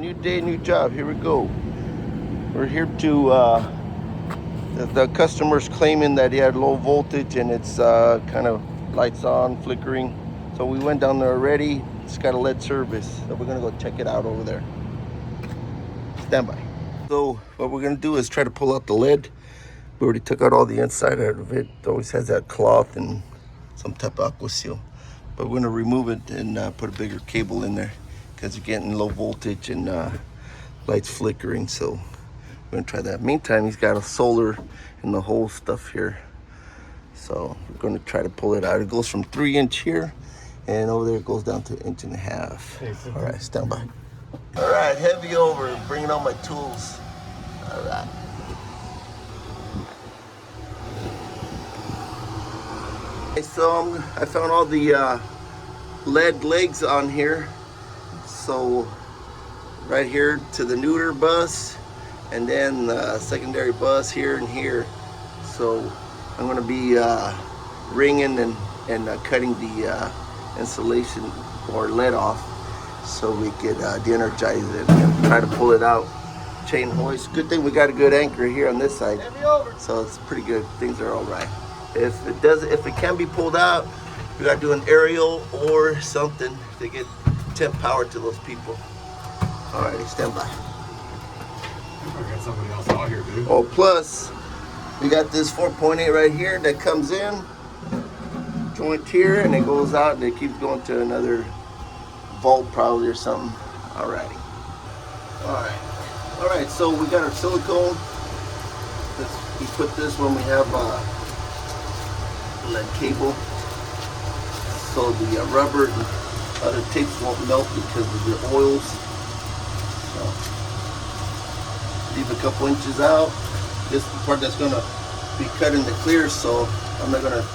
new day, new job. Here we go. We're here to, the customer's claiming that he had low voltage and it's kind of lights on, flickering. So we went down there already. It's got a lead service. So we're gonna go check it out over there. Stand by. So what we're gonna do is try to pull out the lead. We already took out all the inside out of it. It always has that cloth and some type of aqua seal. But we're gonna remove it and put a bigger cable in there because you're getting low voltage and lights flickering. So we're gonna try that. Meantime, he's got a solar in the whole stuff here. So we're gonna try to pull it out. It goes from 3" here, and over there it goes down to 1.5 inches. All right, stand by. All right, heavy over, bringing out my tools. All right. Okay, so I found all the lead legs on here. So right here to the neuter bus, and then the secondary bus here and here. So I'm going to be ringing and cutting the insulation or lead off so we could de-energize it and try to pull it out. Chain hoist. Good thing we got a good anchor here on this side, so it's pretty good. Things are all right. If it can be pulled out, we got to do an aerial or something to get temp power to those people. Alrighty, stand by. I got somebody else out here, dude. Oh, plus we got this 4.8 right here that comes in, joint here, and it goes out and it keeps going to another vault probably or something. Alrighty. Alright, so we got our silicone. We put this when we have lead cable, so the rubber and other tapes won't melt because of the oils. So leave a couple inches out. This is the part that's gonna be cut into clear, so I'm not gonna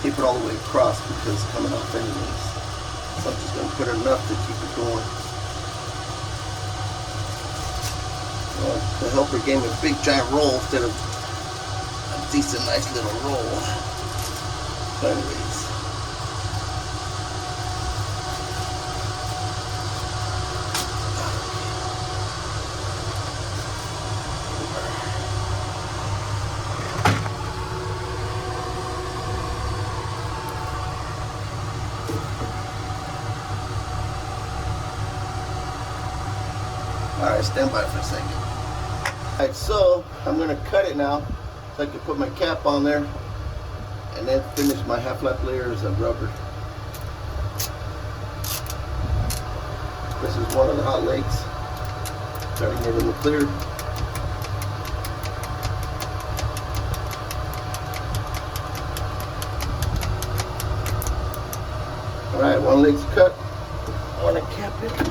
tape it all the way across because it's coming off anyways. So I'm just gonna put enough to keep it going. Well, the helper gave me a big giant roll instead of a decent nice little roll. So anyways. Alright, stand by for a second. Alright, so I'm going to cut it now so I can put my cap on there and then finish my half-lap layers of rubber. This is one of the hot legs. Cutting it in the clear. Alright, one leg's cut. I want to cap it.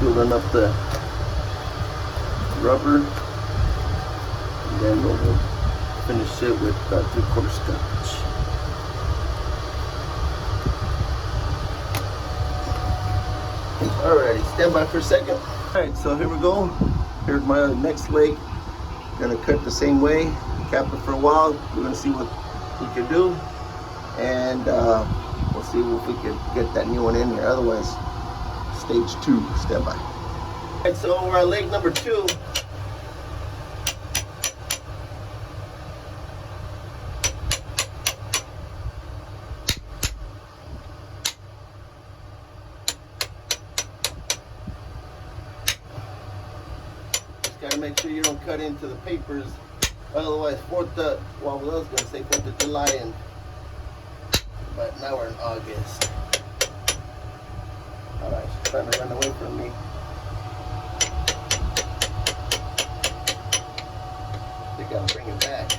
Building up the rubber, and then we'll finish it with 3/4 scotch. Alrighty, stand by for a second. Alright, so here we go. Here's my next leg. Gonna cut the same way, cap it for a while. We're gonna see what we can do, and we'll see if we can get that new one in here. Otherwise, stage 2, stand by. Alright, so we're on leg number 2. Just gotta make sure you don't cut into the papers. Otherwise, well, I was gonna say 4th of July, but now we're in August. Alright, she's trying to run away from me. They gotta bring it back.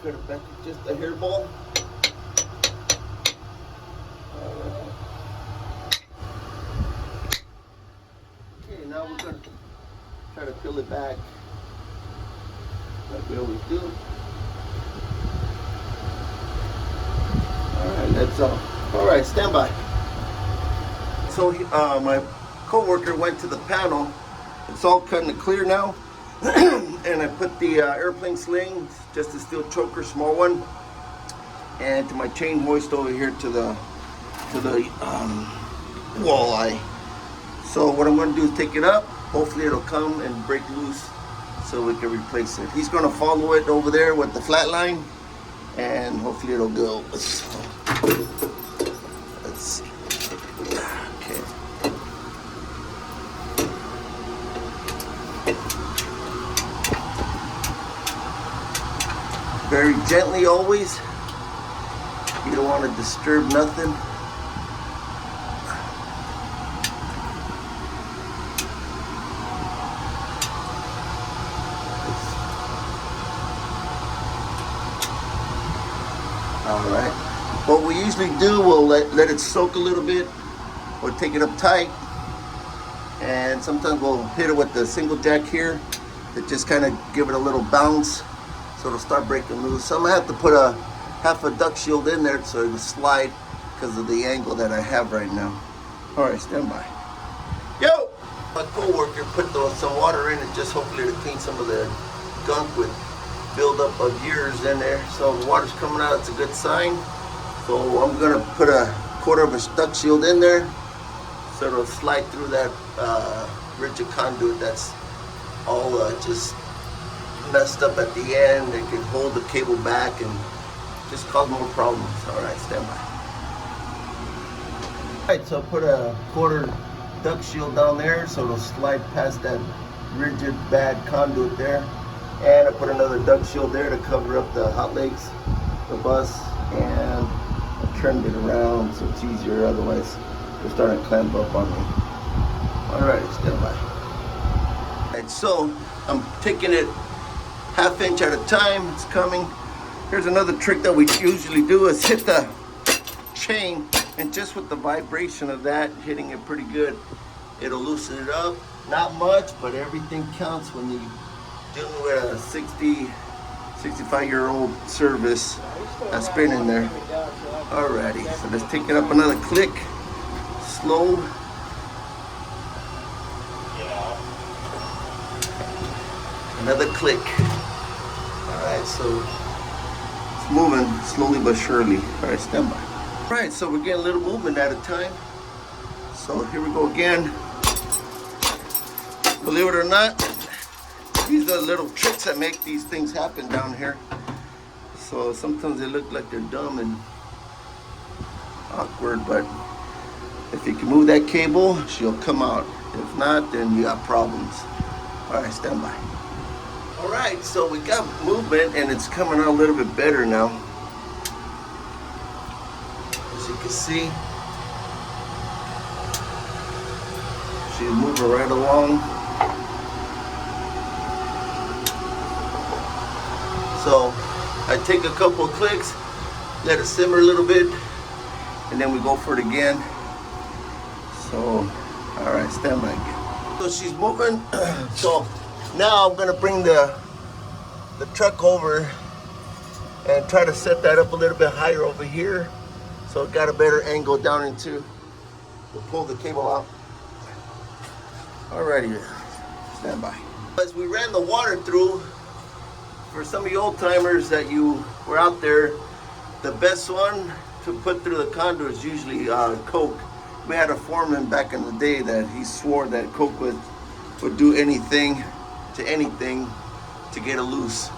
cut it back to just a hairball. Okay, now we're going to try to peel it back like we always do. Alright, that's all. Alright, stand by. So my co-worker went to the panel. It's all cut and clear now. And I put the airplane sling, just a steel choker, small one, and to my chain hoist over here to the walleye. So what I'm going to do is take it up. Hopefully it'll come and break loose so we can replace it. He's going to follow it over there with the flat line, and hopefully it'll go. So, let's see. Okay. Very gently always. You don't want to disturb nothing. Alright. What we usually do, we'll let it soak a little bit. We'll take it up tight. And sometimes we'll hit it with the single jack here to just kind of give it a little bounce so it'll start breaking loose. So I'm going to have to put a half a duck shield in there so it'll slide because of the angle that I have right now. Alright, stand by. Yo! My co-worker put some water in it, just hopefully to clean some of the gunk with buildup of years in there. So the water's coming out, it's a good sign. So I'm gonna put a quarter of a duck shield in there so it'll slide through that rigid conduit that's all just messed up at the end. It can hold the cable back and just cause more problems. Alright, stand by. Alright, so I put a quarter duck shield down there so it'll slide past that rigid bad conduit there. And I put another duck shield there to cover up the hot legs, the bus, and I turned it around so it's easier, otherwise they're starting to clamp up on me. Alright, stand by. And so I'm taking it half inch at a time, it's coming. Here's another trick that we usually do is hit the chain, and just with the vibration of that, hitting it pretty good, it'll loosen it up. Not much, but everything counts when you dealing with a 65-year-old service that's spinning there. Alrighty, so let's take it up another click. Slow. Another click. Alright, so it's moving slowly but surely. Alright, stand by. Alright, so we're getting a little movement at a time. So here we go again. Believe it or not, these are little tricks that make these things happen down here. So sometimes they look like they're dumb and awkward, but if you can move that cable, she'll come out. If not, then you got problems. Alright, stand by. Alright, so we got movement and it's coming out a little bit better now. As you can see, she's moving right along. So I take a couple of clicks, let it simmer a little bit, and then we go for it again. So, alright, stand by again. So she's moving. So now I'm gonna bring the truck over and try to set that up a little bit higher over here so it got a better angle down into to pull the cable out. Alrighty, stand by. As we ran the water through, for some of you old timers that you were out there, the best one to put through the conduit is usually Coke. We had a foreman back in the day that he swore that Coke would do anything to get it loose.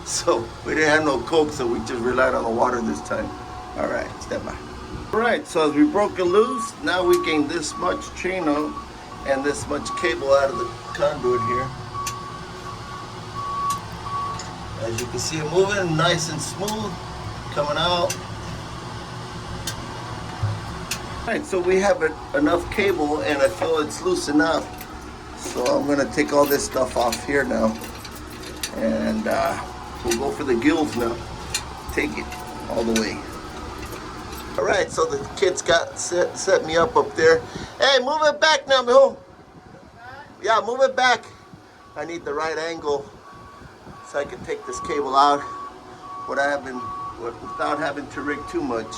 So we didn't have no Coke, so we just relied on the water this time. All right, stand by. All right, so as we broke it loose, now we gained this much chain out and this much cable out of the conduit here. As you can see it moving nice and smooth, coming out. Alright, so we have enough cable and I feel it's loose enough. So I'm gonna take all this stuff off here now. And we'll go for the gills now. take it all the way. All right, so the kids got set me up there. Hey, move it back now, mijo. Yeah, move it back. I need the right angle so I can take this cable out without having to rig too much.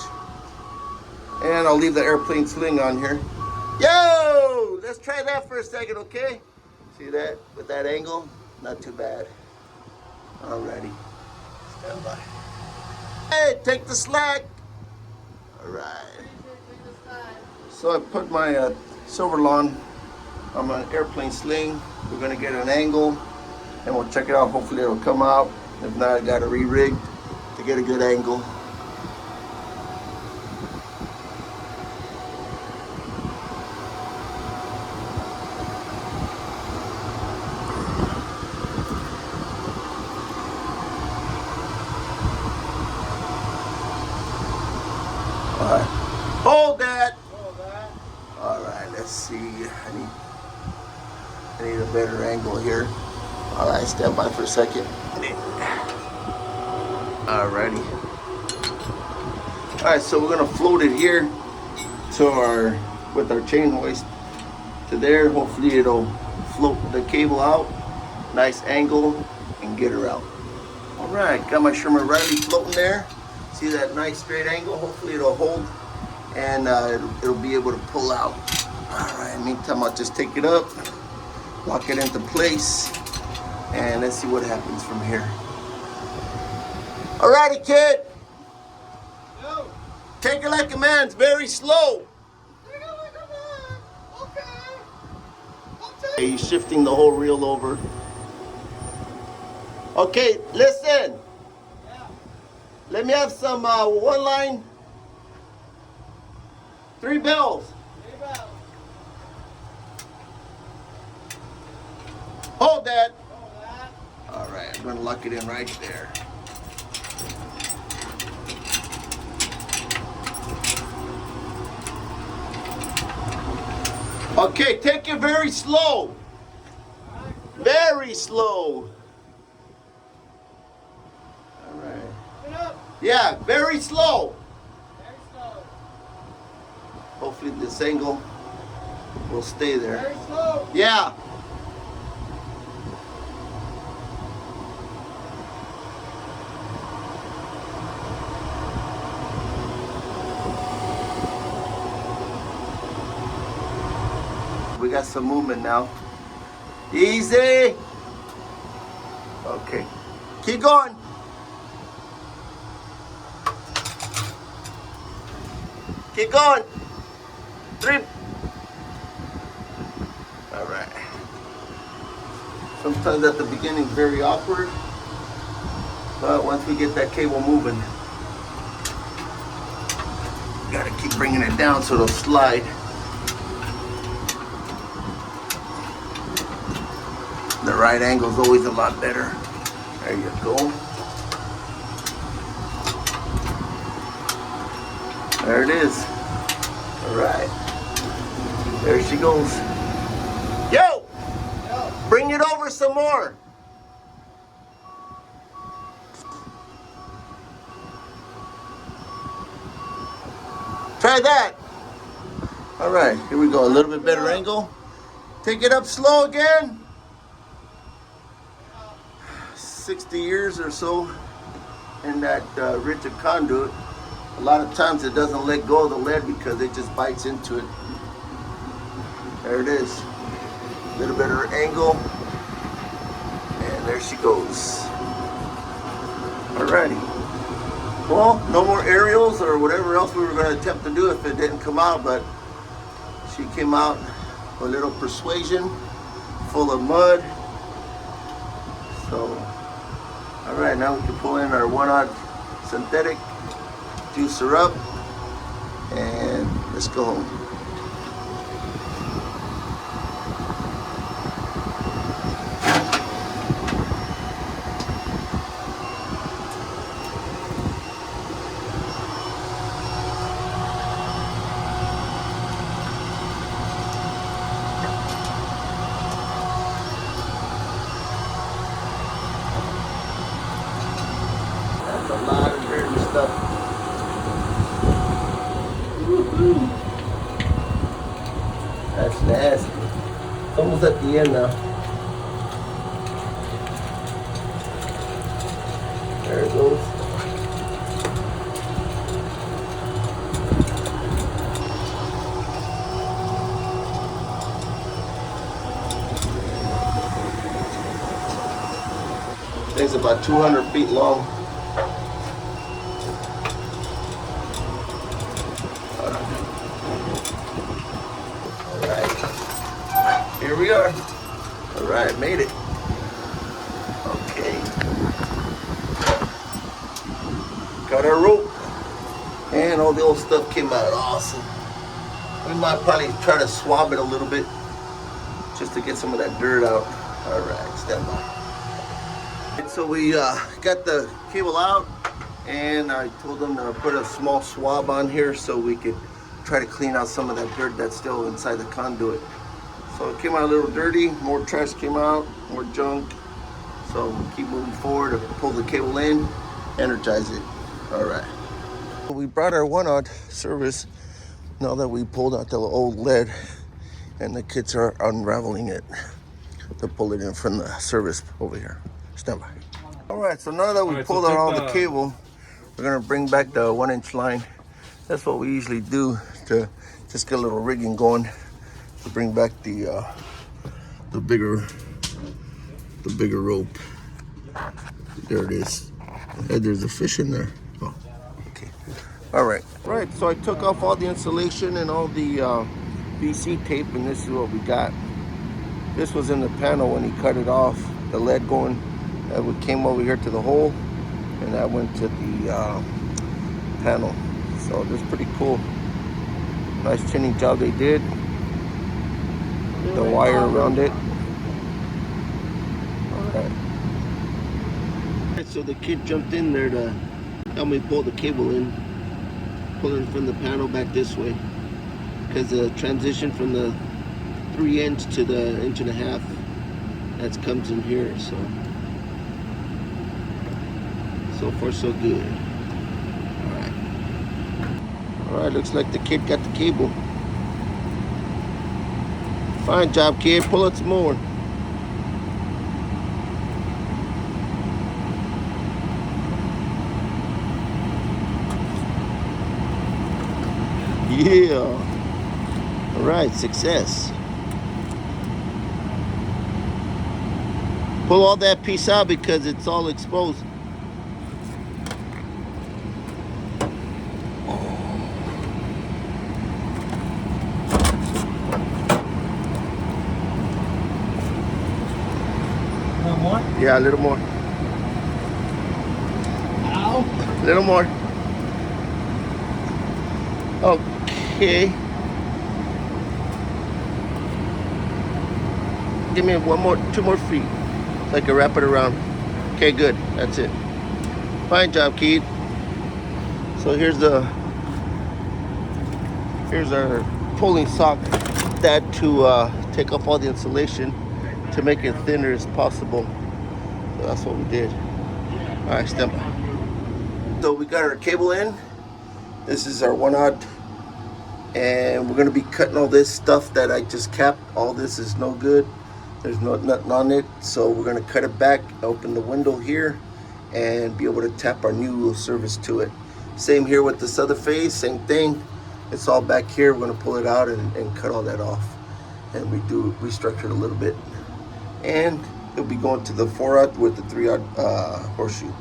And I'll leave the airplane sling on here. Yo, let's try that for a second, okay? See that with that angle? Not too bad. Alrighty, stand by. Hey, take the slack. All right. So I put my silver lawn on my airplane sling. We're gonna get an angle and we'll check it out. Hopefully it'll come out. If not, I gotta re-rig to get a good angle. All right. Hold that. All right, let's see. I need a better angle here. All right, stand by for a second. Alrighty. All right, so we're gonna float it here with our chain hoist to there. Hopefully it'll float the cable out, nice angle, and get her out. All right, got my Sherman Riley floating there. See that nice straight angle? Hopefully it'll hold and it'll be able to pull out. All right, meantime I'll just take it up, lock it into place, and let's see what happens from here. Alrighty, kid. Yo. Take it like a man. It's very slow. Take it like a man. Okay. Okay, he's shifting the whole reel over. Okay, listen. Yeah. Let me have some one line. 3 bells. 3 bells. Hold that. Hold that. All right, I'm gonna lock it in right there. Okay, take it very slow. Very slow. All right. Get up. Yeah, very slow. Very slow. Hopefully this angle will stay there. Very slow. Yeah. We got some movement now. Easy. Okay. Keep going. Keep going. 3. All right. Sometimes at the beginning, very awkward. But once we get that cable moving, gotta keep bringing it down so it'll slide. The right angle is always a lot better. There you go. There it is. All right. There she goes. Yo! Yo. Bring it over some more. Try that. All right, here we go. A little bit better angle. Take it up slow again. 60 years or so in that rigid conduit. A lot of times it doesn't let go of the lead because it just bites into it. There it is. A little better angle. And there she goes. Alrighty. Well, no more aerials or whatever else we were going to attempt to do if it didn't come out, but she came out with a little persuasion, full of mud. So, all right, now we can pull in our 1/0 synthetic, juice her up, and let's go home. That's a lot of dirt. almost at the end now. There it goes. Thing's about 200 feet long. Alright. Here we are. Alright, made it. Okay. Got our rope. And all the old stuff came out. Awesome. We might probably try to swab it a little bit just to get some of that dirt out. Alright, stand by. So we got the cable out, and I told them to put a small swab on here so we could try to clean out some of that dirt that's still inside the conduit. So it came out a little dirty, more trash came out, more junk. So we'll keep moving forward, pull the cable in, energize it. All right. We brought our 1/0 service now that we pulled out the old lead, and the kids are unraveling it to pull it in from the service over here. Stand by. All right, so now that we pulled out all the cable, we're gonna bring back the 1-inch line. That's what we usually do to just get a little rigging going to bring back the bigger rope. There it is. Hey, there's a fish in there. Oh, okay. All right. Right. So I took off all the insulation and all the VC tape, and this is what we got. This was in the panel when he cut it off. The lead going. That came over here to the hole, and that went to the panel. So this is pretty cool. Nice tinning job they did. The wire around it. Alright. So the kid jumped in there to help me pull the cable in. Pulling from the panel back this way. Because the transition from the 3-inch to the 1.5 inch, that comes in here, so far so good. Alright. Alright, looks like the kid got the cable. Fine job, kid. Pull it some more. Yeah. Alright, success. Pull all that piece out because it's all exposed. More? Yeah, a little more. Ow. A little more. Okay. Give me 2 more feet. So I can wrap it around. Okay, good. That's it. Fine job, kid. So here's our pulling sock that to take off all the insulation to make it thinner as possible. So that's what we did. All right, stand by. So we got our cable in. This is our 1/0, and we're gonna be cutting all this stuff that I just capped. All this is no good. There's nothing on it, so we're gonna cut it back, open the window here, and be able to tap our new service to it. Same here with this other phase, same thing. It's all back here. We're gonna pull it out and cut all that off, and restructure it a little bit. And it'll be going to the 4/0 with the 3/0 horseshoe.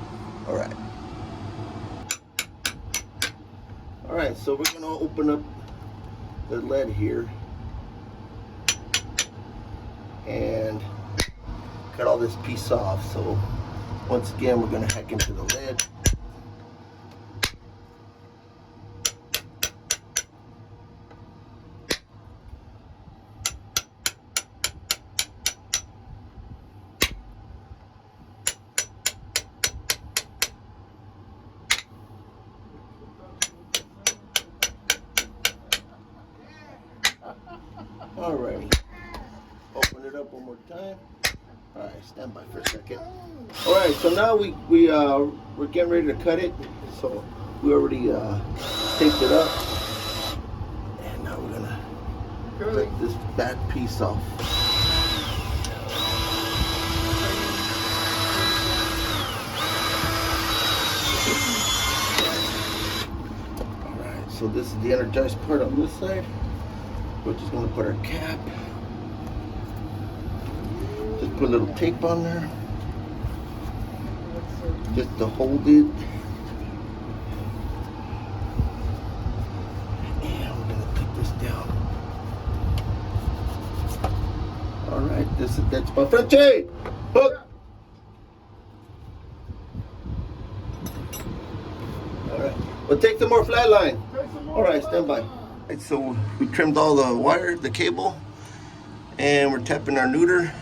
All right. All right, so we're gonna open up the lead here and cut all this piece off. So once again, we're gonna hack into the lead. Alrighty, open it up one more time. Alright, stand by for a second. Alright, so now we're getting ready to cut it. So we already taped it up, and now we're gonna cut this bad piece off. so this is the energized part on this side. We're just gonna put our cap. Just put a little tape on there. Just to hold it. And we're gonna take this down. Alright, that's my Frenchie! Hook! Alright, we'll take some more flat line. Alright, stand by. Right, so we trimmed all the wire, the cable, and we're tapping our neuter.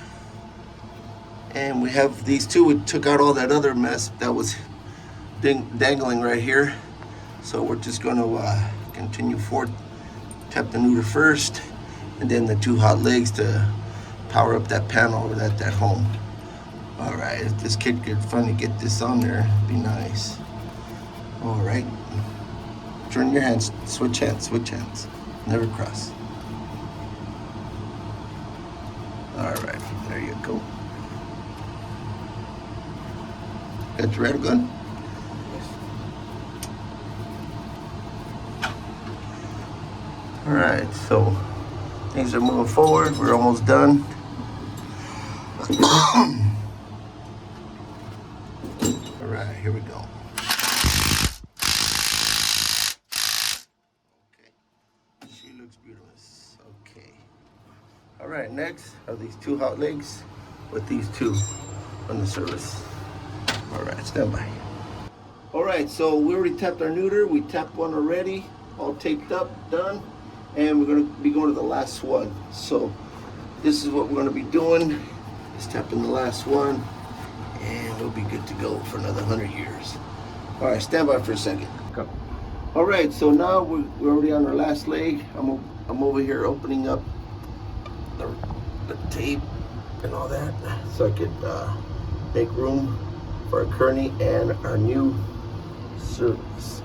And we have these two. We took out all that other mess that was dangling right here. So we're just going to continue forward. Tap the neuter first, and then the two hot legs to power up that panel or that home. All right, if this kid could finally get this on there, it'd be nice. All right, turn your hands, switch hands, never cross. All right, there you go. Got your rattle gun? All right, so things are moving forward. We're almost done. All right, here we go. Okay, she looks beautiful. Okay. All right, next are these two hot legs with these two on the surface. All right, stand by. All right, so we already tapped our neuter. We tapped one already, all taped up, done. And we're gonna be going to the last one. So this is what we're gonna be doing, is tapping the last one, and we'll be good to go for another 100 years. All right, stand by for a second. Go. All right, so now we're already on our last leg. I'm over here opening up the tape and all that, so I could make room for our Kearney and our new service.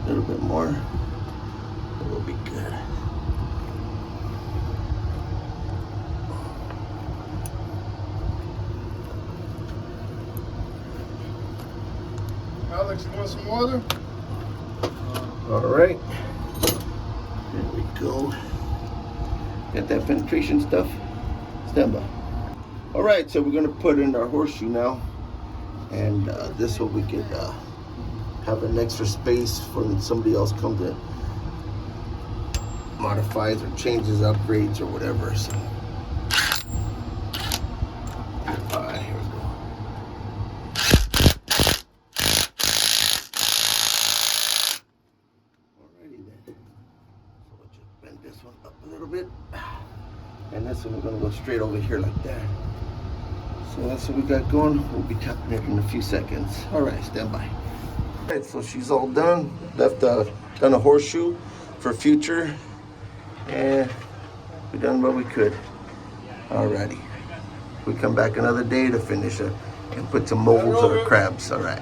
A little bit more, and we'll be good. Alex, you want some water? All right, there we go. Got that penetration stuff? Stand by. All right, so we're gonna put in our horseshoe now, and this way we could have an extra space for when somebody else comes to modifies or changes, upgrades or whatever. So, all right, here we go. Alrighty then. So we'll just bend this one up a little bit, and this one we're gonna go straight over here like that. So that's what we got going. We'll be tapping it in a few seconds. All right, stand by. All right, so she's all done. Done a horseshoe for future, and we done what we could. Alrighty, we come back another day to finish it and put some molds or crabs. All right.